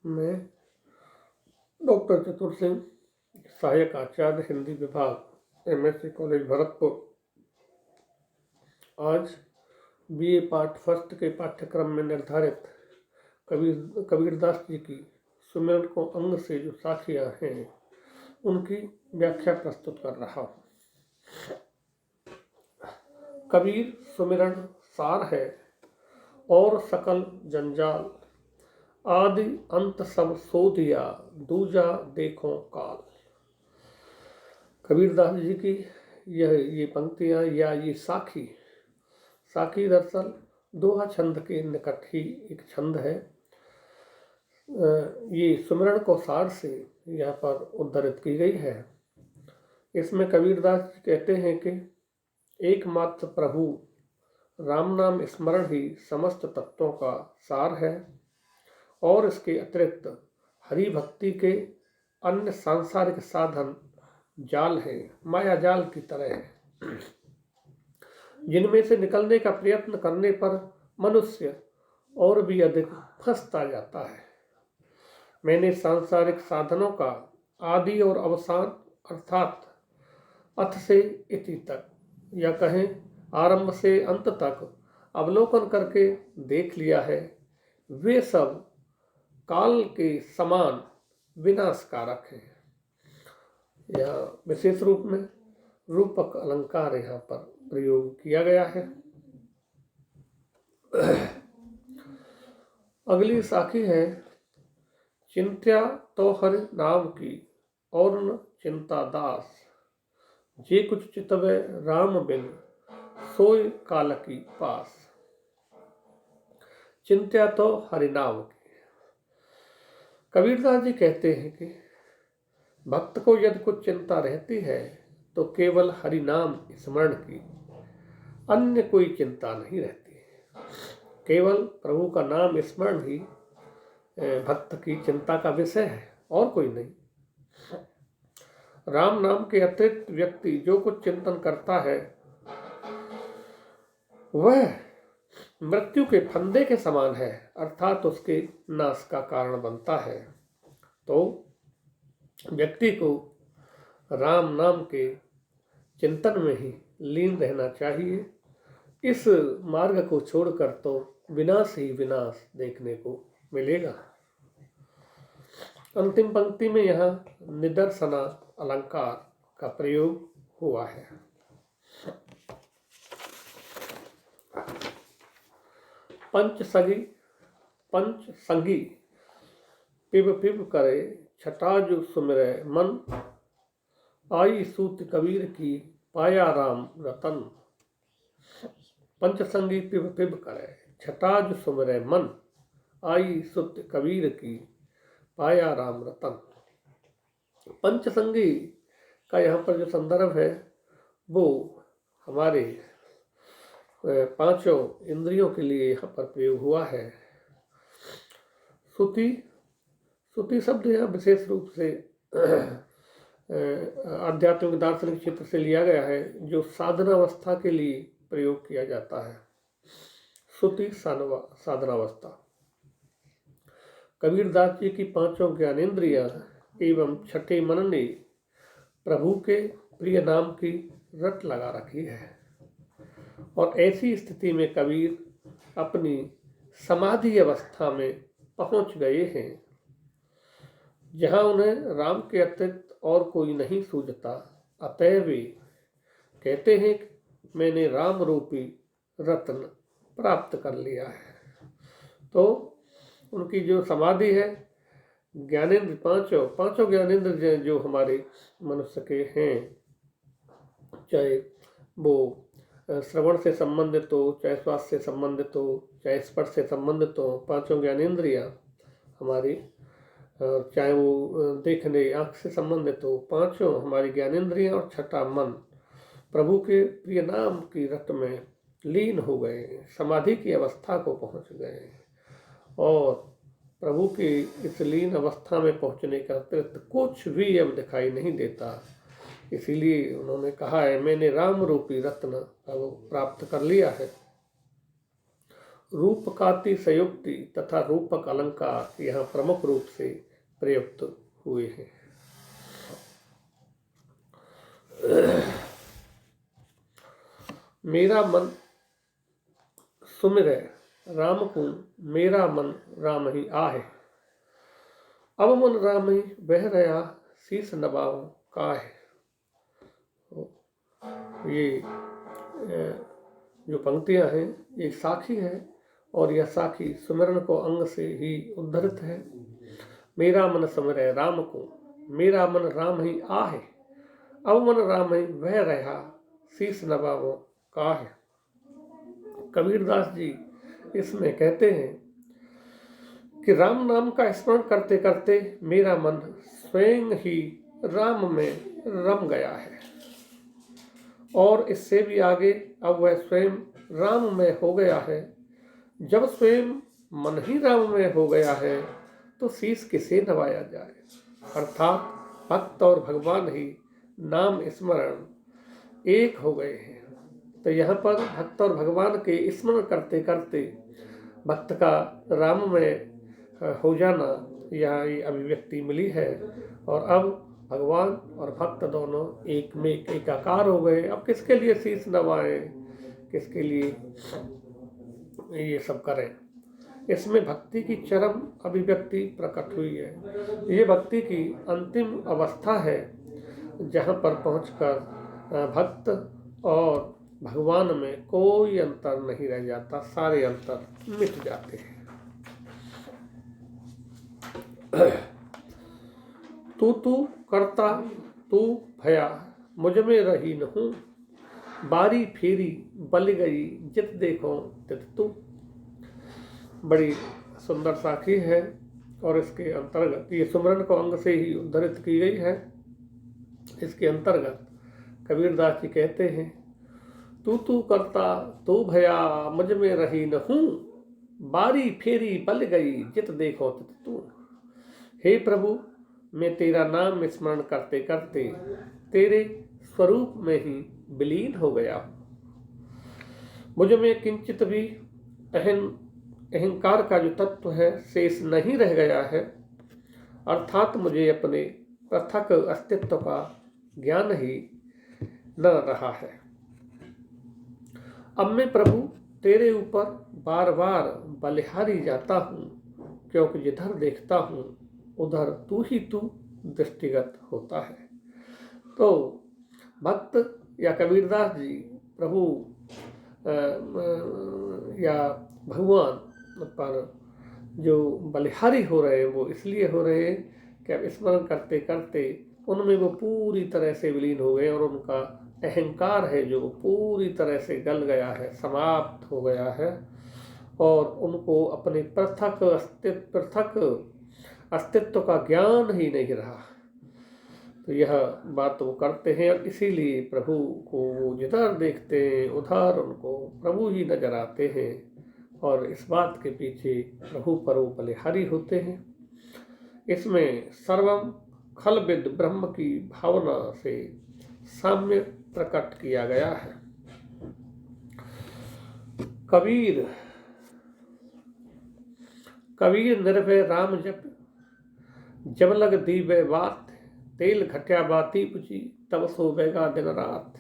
मैं डॉक्टर चतुर सिंह, सहायक आचार्य हिंदी विभाग, MSc कॉलेज भरतपुर। आज BA पार्ट फर्स्ट के पाठ्यक्रम में निर्धारित कबीरदास जी की सुमिरन को अंग से जो साखियाँ हैं उनकी व्याख्या प्रस्तुत कर रहा हूँ। कबीर सुमिरन सार है और सकल जंजाल, आदि अंत सब सो दिया, दूजा देखो काल। कबीरदास जी की ये पंक्तियाँ या ये साखी दरअसल दोहा छंद के निकट ही एक छंद है। ये सुमिरन को सार से यहाँ पर उद्धृत की गई है। इसमें कबीरदास जी कहते हैं कि एकमात्र प्रभु राम नाम स्मरण ही समस्त तत्वों का सार है और इसके अतिरिक्त हरि भक्ति के अन्य सांसारिक साधन जाल है, माया जाल की तरह है, जिनमें से निकलने का प्रयत्न करने पर मनुष्य और भी अधिक फंसता जाता है। मैंने सांसारिक साधनों का आदि और अवसान अर्थात अथ से इति तक या कहें आरंभ से अंत तक अवलोकन करके देख लिया है। वे सब काल के समान विनाशकारक हैं। यह विशेष रूप में रूपक अलंकार यहाँ पर प्रयोग किया गया है। अगली साखी है, चिंत्या तो हरि नाम की और न चिंता दास, जे कुछ चितवे राम बिन सोई काल की पास। चिंत्या तो हरि नाम की। कबीरदास जी कहते हैं कि भक्त को यदि कुछ चिंता रहती है तो केवल हरि नाम स्मरण की, अन्य कोई चिंता नहीं रहती। केवल प्रभु का नाम स्मरण ही भक्त की चिंता का विषय है और कोई नहीं। राम नाम के अतिरिक्त व्यक्ति जो कुछ चिंतन करता है वह मृत्यु के फंदे के समान है, अर्थात उसके नाश का कारण बनता है। तो व्यक्ति को राम नाम के चिंतन में ही लीन रहना चाहिए। इस मार्ग को छोड़कर तो विनाश ही विनाश देखने को मिलेगा। अंतिम पंक्ति में यहाँ निदर्शना अलंकार का प्रयोग हुआ है। पंच संगी पिब पिब करे, छटाजु सुमिरै मन, आई सूत कबीर की पाया राम रतन। पंचसंगी पिब पिब करे, छटाजु सुमिरै मन, आई सूत कबीर की पाया राम रतन। पंचसंगी का यहाँ पर जो संदर्भ है वो हमारे पांचों इंद्रियों के लिए यहाँ पर प्रयोग हुआ है। श्रुति शब्द यहाँ विशेष रूप से आध्यात्मिक दार्शनिक क्षेत्र से लिया गया है, जो साधनावस्था के लिए प्रयोग किया जाता है। श्रुति साधनावस्था। कबीरदास जी की पांचों ज्ञानेंद्रियां एवं छठे मन ने प्रभु के प्रिय नाम की रट लगा रखी है और ऐसी स्थिति में कबीर अपनी समाधि अवस्था में पहुंच गए हैं, जहां उन्हें राम के अतिरिक्त और कोई नहीं सूझता। अतः वे कहते हैं कि मैंने राम रूपी रत्न प्राप्त कर लिया है। तो उनकी जो समाधि है, ज्ञानेंद्र पांचों ज्ञानेंद्र जो हमारे मनुष्य के हैं, चाहे वो श्रवण से संबंधित हो, चाहे श्वास से संबंधित हो, चाहे स्पर्श से संबंधित हो, पांचों ज्ञानेंद्रियां हमारी, चाहे वो देखने आँख से संबंधित हो, पांचों हमारी ज्ञानेंद्रियां और छठा मन प्रभु के प्रिय नाम की रट में लीन हो गए, समाधि की अवस्था को पहुंच गए और प्रभु की इस लीन अवस्था में पहुंचने का अतिरिक्त कुछ भी अब दिखाई नहीं देता। इसीलिए उन्होंने कहा है मैंने राम रूपी रत्न अब प्राप्त कर लिया है। रूपकाति संयुक्ति तथा रूपक अलंकार यहाँ प्रमुख रूप से प्रयुक्त हुए हैं। मेरा मन सुमिरै राम को, मेरा मन राम ही आहे। अब मन राम ही बह रहा, शीस नवाओ काहे। ये जो पंक्तियां हैं ये साखी है, और यह साखी सुमिरन को अंग से ही उद्धृत है। मेरा मन सुमिरै राम को, मेरा मन राम ही आहे। अब मन राम ही बह रहा, शीस नवाओ काहे। कबीरदास जी इसमें कहते हैं कि राम नाम का स्मरण करते करते मेरा मन स्वयं ही राम में रम गया है, और इससे भी आगे अब वह स्वयं राम में हो गया है। जब स्वयं मन ही राम में हो गया है तो शीश किसे नवाया जाए। अर्थात भक्त और भगवान ही नाम स्मरण एक हो गए हैं। तो यहाँ पर भक्त और भगवान के स्मरण करते करते भक्त का राम में हो जाना, यहाँ ये अभिव्यक्ति मिली है। और अब भगवान और भक्त दोनों एक में एकाकार हो गए। अब किसके लिए शीश नवाएं, किसके लिए ये सब करें। इसमें भक्ति की चरम अभिव्यक्ति प्रकट हुई है। ये भक्ति की अंतिम अवस्था है, जहाँ पर पहुंचकर भक्त और भगवान में कोई अंतर नहीं रह जाता, सारे अंतर मिट जाते हैं। तू करता तू भया, मुझ में रही न हूँ। बारी फेरी बल गई, जित देखो तित तू। बड़ी सुंदर साखी है, और इसके अंतर्गत ये सुमरन को अंग से ही उद्धृत की गई है। इसके अंतर्गत कबीरदास जी कहते हैं, तू करता तू भया, मुझ में रही न हूँ। बारी फेरी बल गई, जित देखो तित तू। हे प्रभु, मैं तेरा नाम स्मरण करते करते तेरे स्वरूप में ही विलीन हो गया हूँ। मुझ में किंचित भी अहंकार का जो तत्व है शेष नहीं रह गया है। अर्थात मुझे अपने पृथक अस्तित्व का ज्ञान ही न रहा है। अब मैं प्रभु तेरे ऊपर बार बार बलिहारी जाता हूँ, क्योंकि जिधर देखता हूँ उधर तू ही तू दृष्टिगत होता है। तो भक्त या कबीरदास जी प्रभु या भगवान पर जो बलिहारी हो रहे हैं वो इसलिए हो रहे हैं कि अब स्मरण करते करते उनमें वो पूरी तरह से विलीन हो गए, और उनका अहंकार है जो पूरी तरह से गल गया है, समाप्त हो गया है, और उनको अपने पृथक अस्तित्व का ज्ञान ही नहीं रहा। तो यह बात वो करते हैं, और इसीलिए प्रभु को वो जिधर देखते हैं उधर उनको प्रभु ही नजर आते हैं, और इस बात के पीछे प्रभु पर वो बलिहारी होते हैं। इसमें सर्वम खलविद ब्रह्म की भावना से साम्य प्रकट किया गया है। कबीर निर्भय राम जब लग दीवे बात, तेल घटिया बाती पुची, तब सोवेगा दिन रात।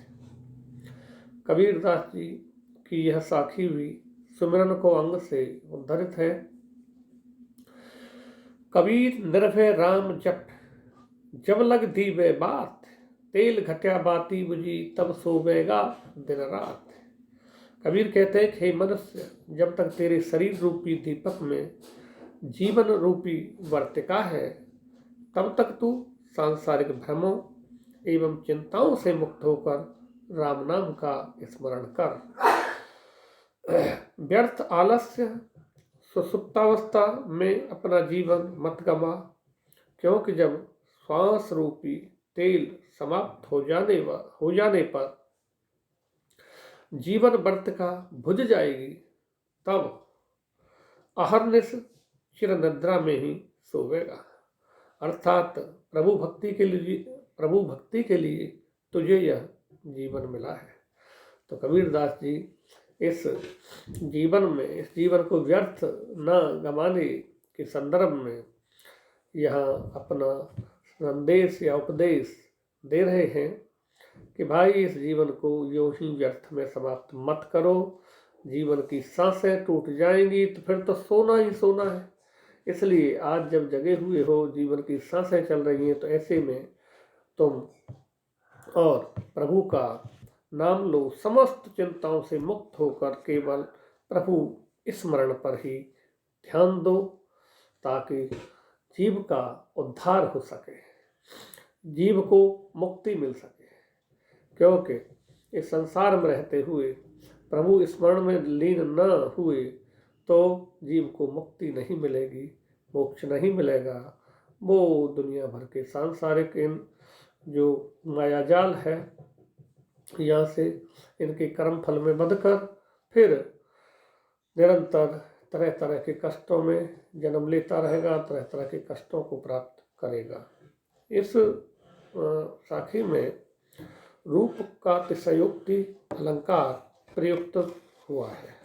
कबीरदास जी की यह साखी भी सुमिरन को अंग से उद्धृत है। कबीर निर्भय राम जब लग दीवे बात, तेल घटिया बाती बुझी, तब सोवेगा दिन रात। कबीर कहते हैं, हे मनुष्य, जब तक तेरे शरीर रूपी दीपक में जीवन रूपी वर्तिका है, तब तक तू सांसारिक भ्रमों एवं चिंताओं से मुक्त होकर राम नाम का स्मरण कर। व्यर्थ आलस्य सुसुप्तावस्था में अपना जीवन मत गवा, क्योंकि जब श्वास रूपी तेल समाप्त हो जाने पर जीवन वर्तिका बुझ जाएगी, तब अहर्निश चिर निद्रा में ही सोवेगा। अर्थात प्रभु भक्ति के लिए तुझे यह जीवन मिला है। तो कबीरदास जी इस जीवन में, इस जीवन को व्यर्थ न गंवाने के संदर्भ में यहाँ अपना संदेश या उपदेश दे रहे हैं कि भाई इस जीवन को यूं ही व्यर्थ में समाप्त मत करो। जीवन की सांसें टूट जाएंगी तो फिर तो सोना ही सोना है। इसलिए आज जब जगे हुए हो, जीवन की सांसें चल रही हैं, तो ऐसे में तुम और प्रभु का नाम लो, समस्त चिंताओं से मुक्त होकर केवल प्रभु स्मरण पर ही ध्यान दो, ताकि जीव का उद्धार हो सके, जीव को मुक्ति मिल सके। क्योंकि इस संसार में रहते हुए प्रभु स्मरण में लीन न हुए तो जीव को मुक्ति नहीं मिलेगी, मोक्ष नहीं मिलेगा। वो दुनिया भर के सांसारिक इन जो मायाजाल है, यहाँ से इनके कर्म फल में बंधकर फिर निरंतर तरह तरह के कष्टों में जन्म लेता रहेगा, तरह तरह के कष्टों को प्राप्त करेगा। इस साखी में रूप का अतिशयोक्ति अलंकार प्रयुक्त हुआ है।